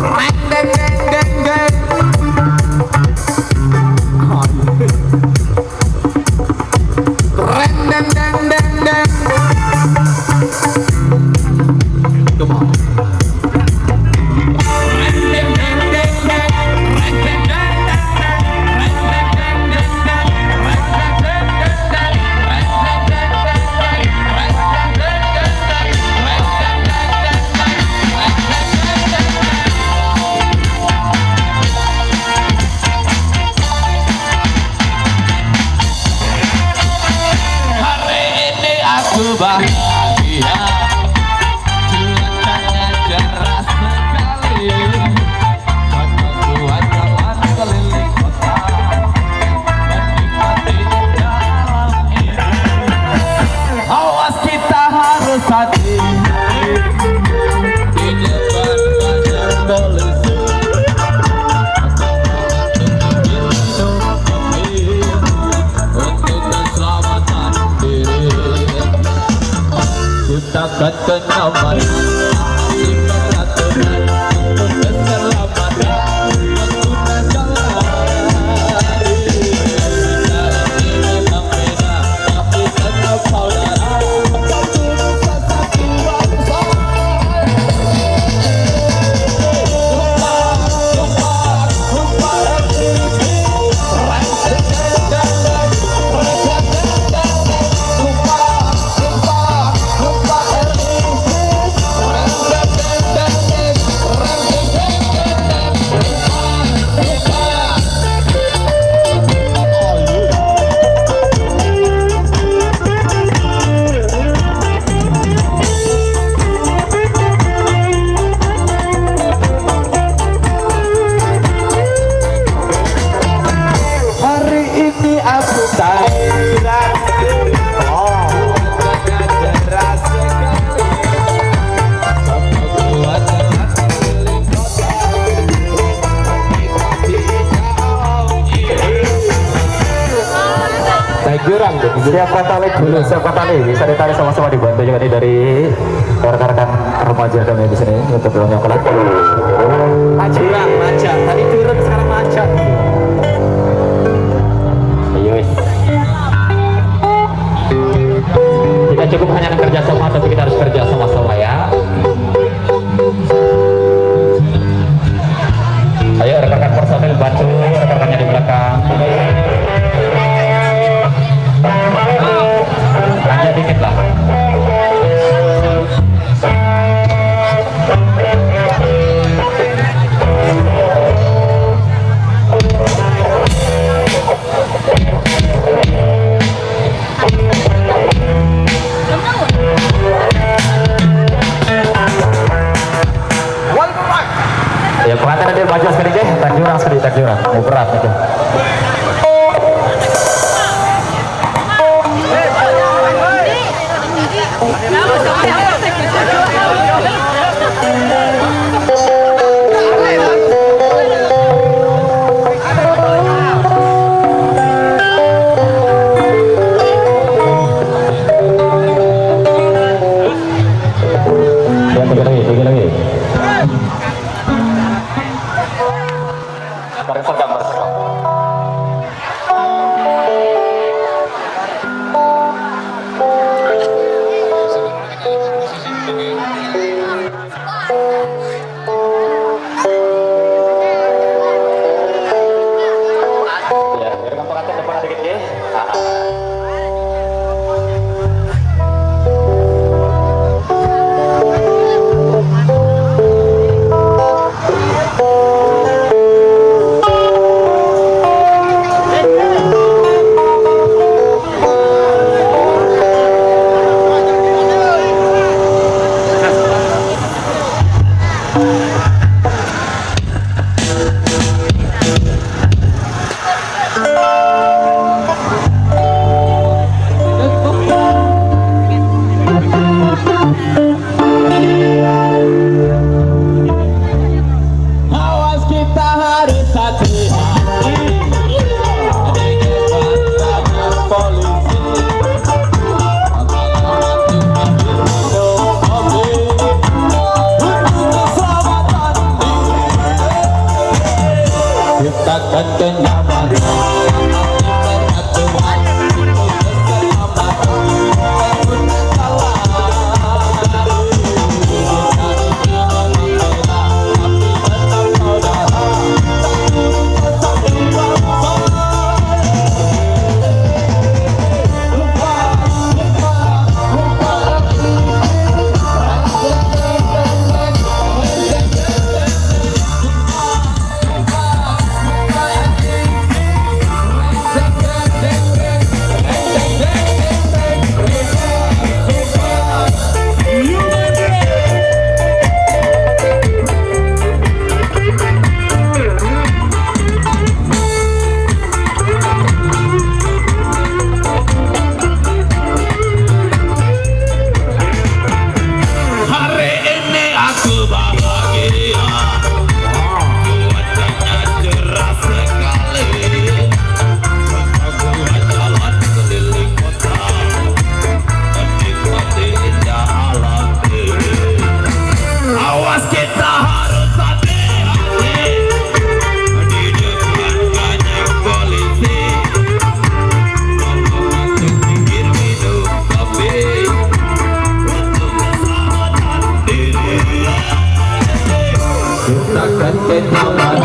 Reng deng deng deng deng. Reng deng deng deng deng. Come on. Reng deng deng deng deng. Reng deng deng deng deng. Reng deng deng deng deng. Reng deng deng deng deng. Reng deng deng deng deng. Reng deng deng deng deng. Reng deng deng deng deng. Reng deng deng deng deng. Hari ini aku bahagia, cuacanya cerah sekali, membuat jalan keliling kota, menikmati jalan ini. Awas kita harus hati-hati di depan banyak polisi. Untuk keselamatan diri, ciptakan kenyamanan di peraturan untuk keselamatan pengguna jalan. Jalan ini memang beda, tapi tetap saudara, satu nusa satu bangsa. Tumpah, tumpah, RTP. Reng deng deng deng deng. Reng deng deng deng deng. Tumpah, tumpah, tumpah, RTP. Reng deng deng deng deng. Reng deng deng deng deng. Tumpah, tumpah. Oh, yeah. Hari ini aku sayang, oh, cerah sekali, membuat jalan keliling kota, menikmati jalan ini. Naik jurang tuh. Siapa tali dulu, siapa tali bisa ditarik sama-sama, dibantu juga nih dari rekan-rekan remaja kami di sini untuk yang kelak. Jurang, maja, tadi turun sekarang maja. Ayo, wis. Kita cukup hanya kerja sama, tapi kita harus kerja sama-sama ya. Ayo rekan-rekan personil bantu rekan-rekannya di belakang. Hanya dikit lah. Ya pengantin dia baju sekali deh, tak jurang, mau berat itu. Ya, tiga lagi. Bareng sergam. bahagia. Cuacanya cerah sekali. Gua jalan keliling kota, menikmati indah alam ini. Awas kita harus hati-hati di depan banyak polisi. Tolong masuk pinggir minum kopi untuk keselamatan diri. Kita kan ke taman